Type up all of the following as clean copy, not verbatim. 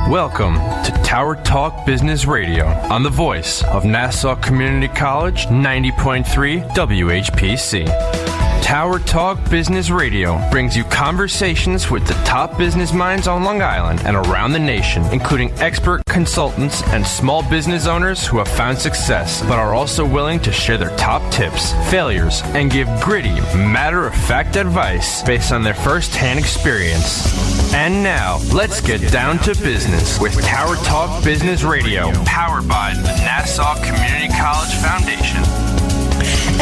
Welcome to Tower Talk Business Radio on the voice of Nassau Community College 90.3 WHPC. Tower Talk Business Radio brings you conversations with the top business minds on Long Island and around the nation, including expert consultants and small business owners who have found success, but are also willing to share their top tips, failures, and give gritty, matter-of-fact advice based on their first-hand experience. And now, let's get down to business with Tower Talk Business Radio, powered by the Nassau Community College Foundation.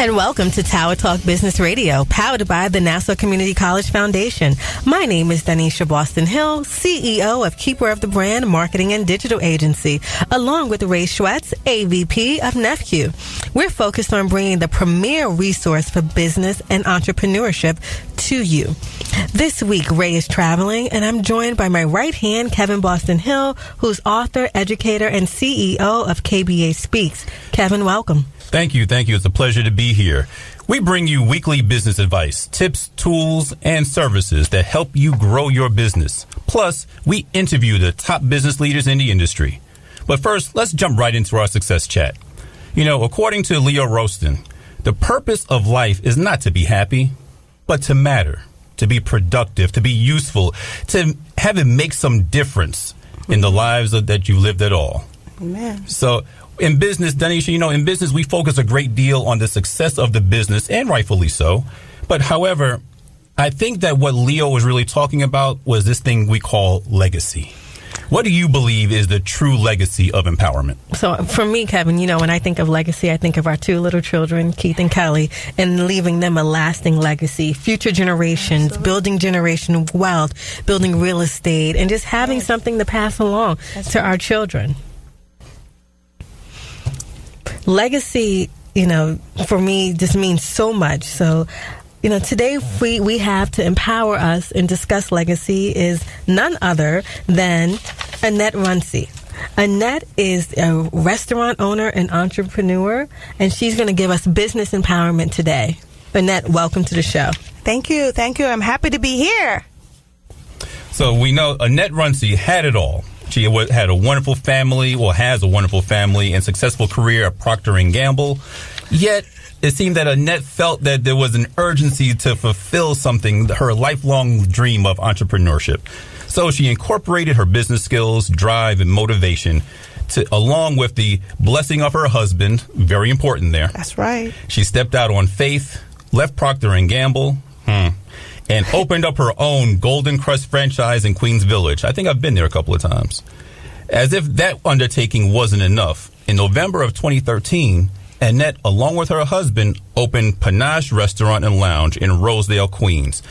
And welcome to Tower Talk Business Radio, powered by the Nassau Community College Foundation. My name is Donyshia Boston Hill, CEO of Keeper of the Brand Marketing and Digital Agency, along with Ray Schwetz, AVP of NEFCU. We're focused on bringing the premier resource for business and entrepreneurship to you. This week, Ray is traveling, and I'm joined by my right hand, Kevin Boston Hill, who's author, educator, and CEO of KBA Speaks. Kevin, welcome. Thank you. It's a pleasure to be here. We bring you weekly business advice, tips, tools, and services that help you grow your business. Plus, we interview the top business leaders in the industry. But first, let's jump right into our success chat. You know, according to Leo Roston, the purpose of life is not to be happy, but to matter, to be productive, to be useful, to have it make some difference in the lives that you lived at all. Amen. So, in business, Donyshia, in business, we focus a great deal on the success of the business, and rightfully so. But however, I think that what Leo was really talking about was this thing we call legacy. What do you believe is the true legacy of empowerment? So for me, Kevin, when I think of legacy, I think of our two little children, Keith and Kelly, and leaving them a lasting legacy, future generations, building generational wealth, building real estate, and just having something to pass along to our children. Legacy, for me, just means so much. So, today we have to empower us and discuss legacy is none other than Annette Runchie. Annette is a restaurant owner and entrepreneur, and she's going to give us business empowerment today. Annette, welcome to the show. Thank you. I'm happy to be here. So we know Annette Runchie had it all. She had a wonderful family, has a wonderful family and successful career at Procter & Gamble. Yet, it seemed that Annette felt that there was an urgency to fulfill something, her lifelong dream of entrepreneurship. So she incorporated her business skills, drive, and motivation along with the blessing of her husband, very important there. That's right. She stepped out on faith, left Procter & Gamble, and opened up her own Golden Crust franchise in Queens Village. I think I've been there a couple of times. As if that undertaking wasn't enough, in November of 2013, Annette, along with her husband, opened Pa-Nash Restaurant and Lounge in Rosedale, Queens.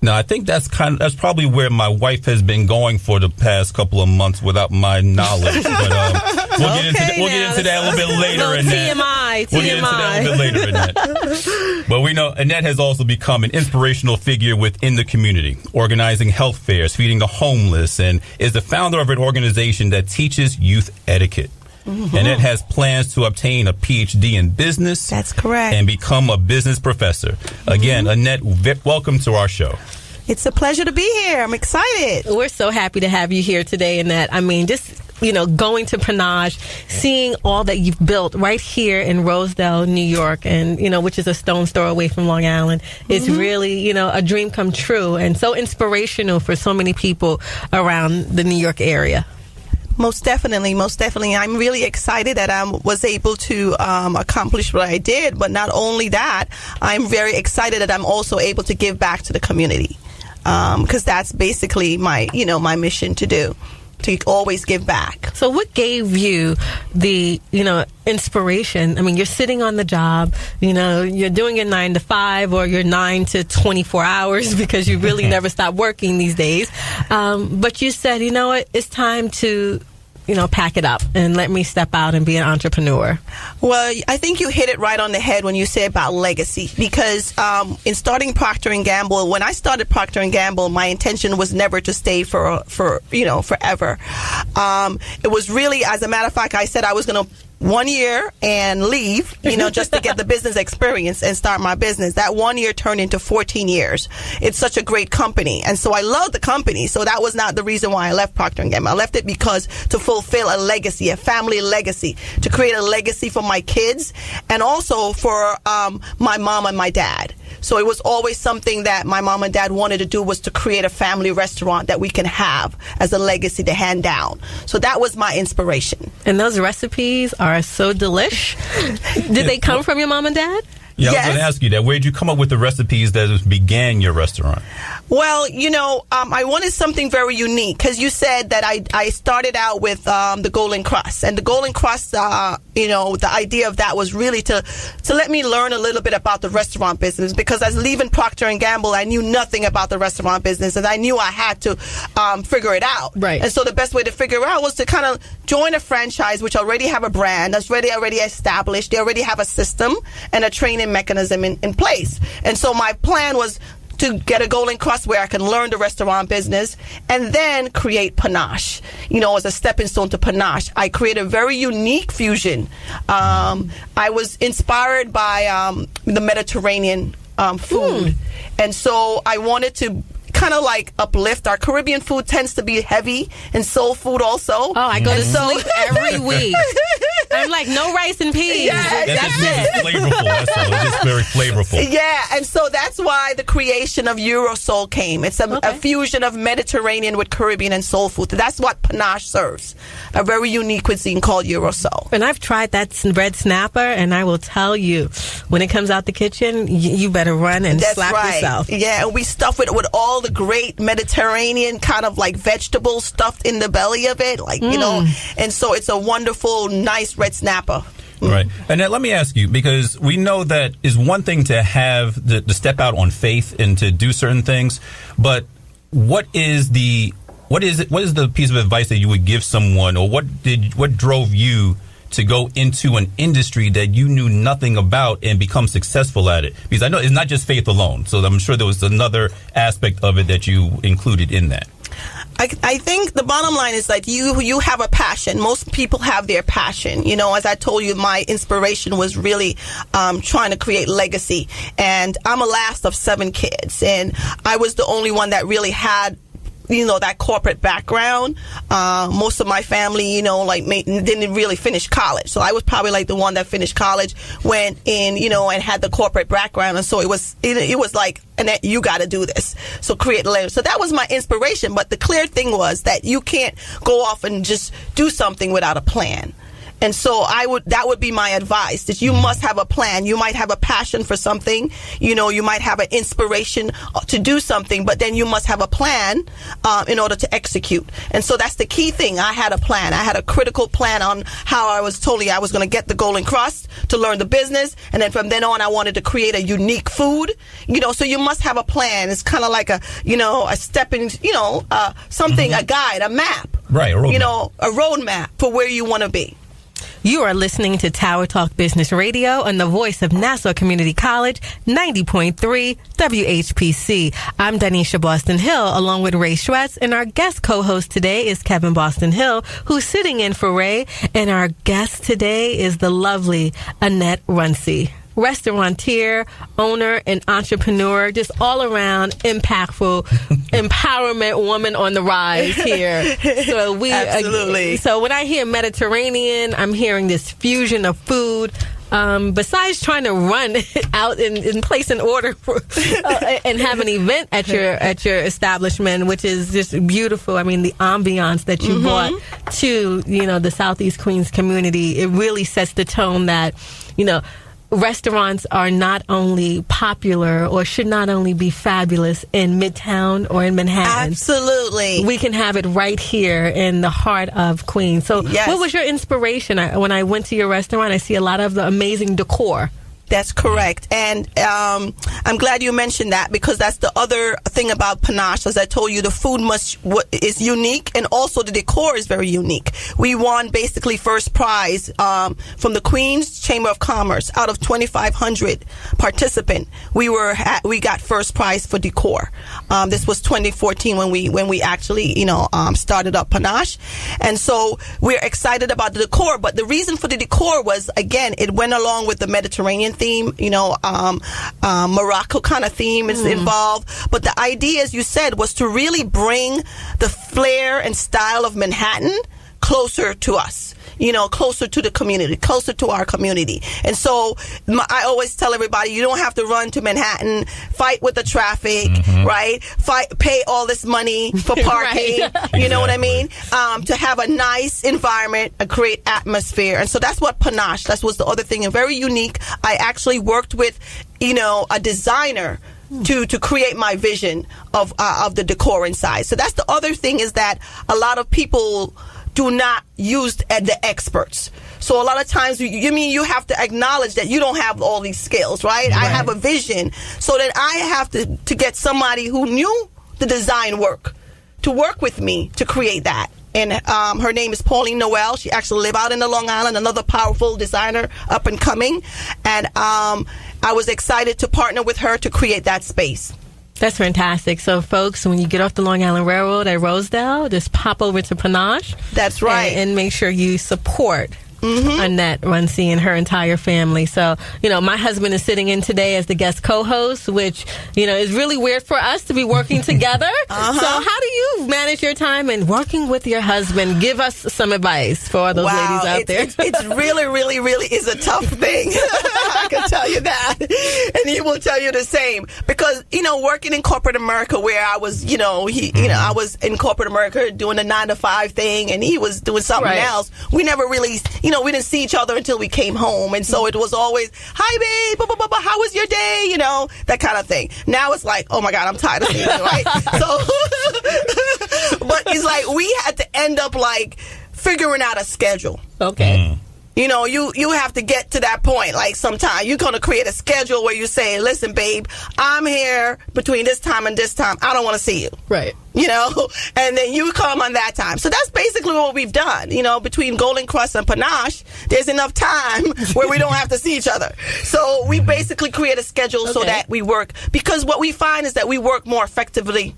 Now, I think that's probably where my wife has been going for the past couple of months without my knowledge. But we'll get into that a little bit later. We'll get into that a little bit later, Annette. But we know Annette has also become an inspirational figure within the community, organizing health fairs, feeding the homeless, and is the founder of an organization that teaches youth etiquette. Mm-hmm. Annette has plans to obtain a PhD in business. That's correct. And become a business professor. Again, Annette, welcome to our show. It's a pleasure to be here. I'm excited. We're so happy to have you here today, Annette. I mean, just, going to Pa-Nash, seeing all that you've built right here in Rosedale, New York, and, which is a stone's throw away from Long Island, is really, a dream come true and so inspirational for so many people around the New York area. Most definitely. I'm really excited that I was able to accomplish what I did. But not only that, I'm very excited that I'm also able to give back to the community. Because that's basically my mission to do, to always give back. So what gave you the, inspiration? I mean, you're sitting on the job, you're doing your 9 to 5 or your 9 to 24 hours because you really never stop working these days. But you said, what, it's time to, pack it up and let me step out and be an entrepreneur. Well, I think you hit it right on the head when you say about legacy, because in starting Procter & Gamble, when I started Procter & Gamble, my intention was never to stay for forever. It was really, as a matter of fact, I said I was going to 1 year and leave, just to get the business experience and start my business. That 1 year turned into 14 years. It's such a great company. And so I love the company. So that was not the reason why I left Procter & Gamble. I left it because to fulfill a legacy, a family legacy, to create a legacy for my kids and also for my mom and my dad. So it was always something that my mom and dad wanted to do, was to create a family restaurant that we can have as a legacy to hand down. So that was my inspiration. And those recipes are so delish. Did they come from your mom and dad? Yeah, Yes. I was going to ask you that. Where did you come up with the recipes that began your restaurant? Well, I wanted something very unique because you said that I started out with the Golden Crust. And the Golden Crust, the idea of that was really to let me learn a little bit about the restaurant business, because as leaving Procter & Gamble, I knew nothing about the restaurant business, and I knew I had to figure it out. Right. And so the best way to figure it out was to kind of join a franchise which already have a brand that's already established. They already have a system and a training mechanism in place. And so my plan was to get a Golden Crust where I can learn the restaurant business and then create Pa-Nash, as a stepping stone to Pa-Nash. I created a very unique fusion. I was inspired by the Mediterranean food. And so I wanted to kind of like uplift. Our Caribbean food tends to be heavy and soul food also. Oh, I go to sleep every week. I'm like, no rice and peas. Yeah, That's just flavorful. That's all. It's just very flavorful. Yeah, and so that's why the creation of Eurosol came. It's a fusion of Mediterranean with Caribbean and soul food. That's what Pa-Nash serves, a very unique cuisine called Eurosol. And I've tried that red snapper, and I will tell you, when it comes out the kitchen, you better run and That's slap right. yourself. Yeah, and we stuff it with all the great Mediterranean kind of like vegetables stuffed in the belly of it, and so it's a wonderful, nice red snapper. Right. Annette, let me ask you, because we know that is one thing to have to step out on faith and to do certain things, but what is the piece of advice that you would give someone, or what drove you to go into an industry that you knew nothing about and become successful at it? Because I know it's not just faith alone, so I'm sure there was another aspect of it that you included in that. I think the bottom line is that you have a passion. Most people have their passion. As I told you, my inspiration was really trying to create legacy. And I'm a last of 7 kids, and I was the only one that really had that corporate background. Most of my family, didn't really finish college. So I was probably like the one that finished college, went in, and had the corporate background. And so it was like, Annette, you got to do this. So create later. So that was my inspiration. But the clear thing was that you can't go off and just do something without a plan. And so that would be my advice, that you must have a plan. You might have a passion for something, you might have an inspiration to do something, but then you must have a plan in order to execute. And so that's the key thing. I had a plan. I had a critical plan on how I was going to get the Golden Crust to learn the business. And then from then on, I wanted to create a unique food, so you must have a plan. It's kind of like a stepping, something, a guide, a map. Right, a roadmap. A roadmap for where you want to be. You are listening to Tower Talk Business Radio on the voice of Nassau Community College, 90.3 WHPC. I'm Donyshia Boston Hill, along with Ray Schwetz, and our guest co-host today is Kevin Boston Hill, who's sitting in for Ray, and our guest today is the lovely Annette Runchie. Restaurateur, owner, and entrepreneur, just all around impactful, empowerment woman on the rise here. So Absolutely. So when I hear Mediterranean, I'm hearing this fusion of food. Besides trying to run out and place an order for, and have an event at your establishment, which is just beautiful. I mean, the ambiance that you brought to the Southeast Queens community, it really sets the tone that restaurants are not only popular or should not only be fabulous in Midtown or in Manhattan. Absolutely. We can have it right here in the heart of Queens. So Yes. What was your inspiration? When I went to your restaurant, I see a lot of the amazing decor. That's correct. And I'm glad you mentioned that, because that's the other thing about Pa-Nash. As I told you, the food is unique, and also the decor is very unique. We won basically first prize from the Queen's Chamber of Commerce. Out of 2,500 participants, we got first prize for decor. This was 2014 when we actually started up Pa-Nash, and so we're excited about the decor. But the reason for the decor was, again, it went along with the Mediterranean theme, Morocco kind of theme is involved. But the idea, as you said, was to really bring the flair and style of Manhattan closer to us, closer to the community, closer to our community. And so I always tell everybody, you don't have to run to Manhattan, fight with the traffic, right? Pay all this money for parking, you know what I mean? To have a nice environment, a great atmosphere. And so that's what Pa-Nash, that was the other thing, and very unique. I actually worked with, a designer to create my vision of the decor inside. So that's the other thing, is that a lot of people do not use the experts. So a lot of times, you have to acknowledge that you don't have all these skills, right? I have a vision, so that I have to get somebody who knew the design work to work with me to create that. And her name is Pauline Noel. She actually lives out in the Long Island, another powerful designer up and coming. And I was excited to partner with her to create that space. That's fantastic. So, folks, when you get off the Long Island Railroad at Rosedale, just pop over to Pa-Nash. That's right. And make sure you support Annette Runchie and her entire family. So, my husband is sitting in today as the guest co-host, which, is really weird for us to be working together. So how do you manage your time and working with your husband? Give us some advice for all those ladies out there. It's really, really, really is a tough thing. I can tell you that. And he will tell you the same. Because, working in corporate America, where I was, I was in corporate America doing the 9-to-5 thing, and he was doing something else. We never really, we didn't see each other until we came home. And so it was always, hi, babe, blah, blah, blah, blah, how was your day? That kind of thing. Now it's like, oh, my God, I'm tired of seeing you, right? So, but it's like we had to end up, figuring out a schedule. Okay. You have to get to that point. Sometimes you're going to create a schedule where you say, listen, babe, I'm here between this time and this time. I don't want to see you. Right. And then you come on that time. So that's basically what we've done. Between Golden Crust and Pa-Nash, there's enough time where we don't have to see each other. So we basically create a schedule so that we work. Because what we find is that we work more effectively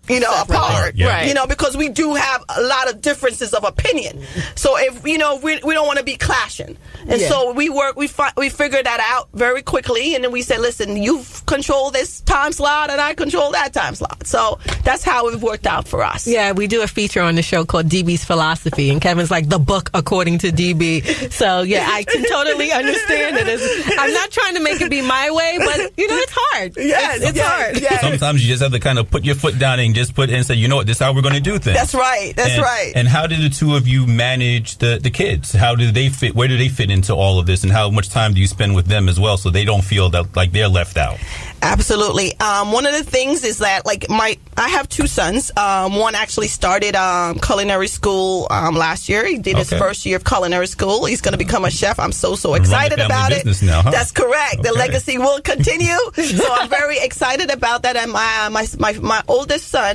apart, because we do have a lot of differences of opinion. So if, we don't want to be clashing. And so we figure that out very quickly. And then we say, listen, you control this time slot and I control that time slot. So that's how it worked out for us. Yeah, we do a feature on the show called DB's Philosophy. And Kevin's like, the book according to DB. So yeah, I can totally understand it. I'm not trying to make it be my way, but it's hard. Yes, it's hard. Yes. Sometimes you just have to kind of put your foot down and just put in and say, you know what, this is how we're going to do things. That's right. Right. And how did the two of you manage the kids? How do they fit? Where do they fit into all of this? And how much time do you spend with them as well, so they don't feel that like they're left out? Absolutely. One of the things is that I have two sons. One actually started culinary school last year. He did his first year of culinary school. He's going to become a chef. I'm so excited about it. Now, huh? That's correct. The legacy will continue. So I'm very excited about that. And my oldest son,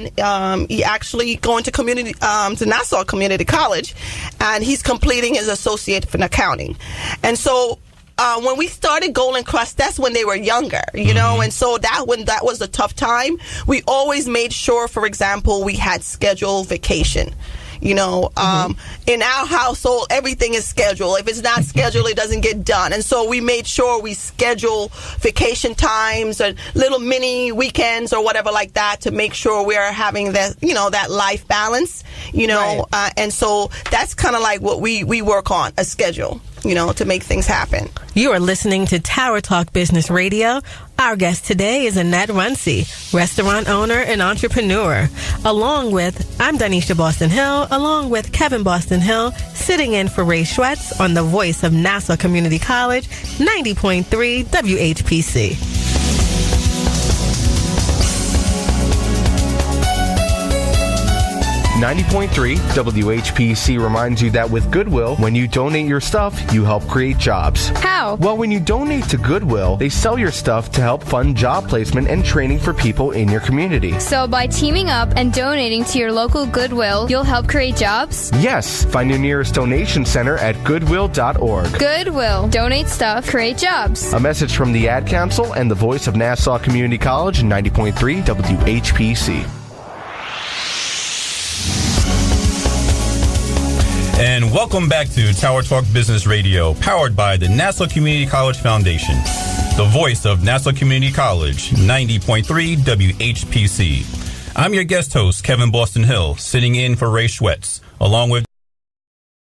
he actually going to Nassau Community College, and he's completing his associate in accounting. And so when we started Golden Crust, that's when they were younger, and so that was a tough time. We always made sure, for example, we had scheduled vacation. In our household, everything is scheduled. If it's not scheduled, it doesn't get done. And so we made sure we schedule vacation times and little mini weekends or whatever like that to make sure we are having that, that life balance, and so that's kind of like what we work on, a schedule, to make things happen. You are listening to Tower Talk Business Radio. Our guest today is Annette Runchie, restaurant owner and entrepreneur. I'm Donyshia Boston Hill, along with Kevin Boston Hill, sitting in for Ray Schwetz on the voice of Nassau Community College, 90.3 WHPC. 90.3 WHPC reminds you that with Goodwill, when you donate your stuff, you help create jobs. How? Well, when you donate to Goodwill, they sell your stuff to help fund job placement and training for people in your community. So by teaming up and donating to your local Goodwill, you'll help create jobs? Yes. Find your nearest donation center at goodwill.org. Goodwill. Donate stuff, create jobs. A message from the Ad Council and the voice of Nassau Community College, 90.3 WHPC. And welcome back to Tower Talk Business Radio, powered by the Nassau Community College Foundation, the voice of Nassau Community College, 90.3 WHPC. I'm your guest host, Kevin Boston Hill, sitting in for Ray Schwetz, along with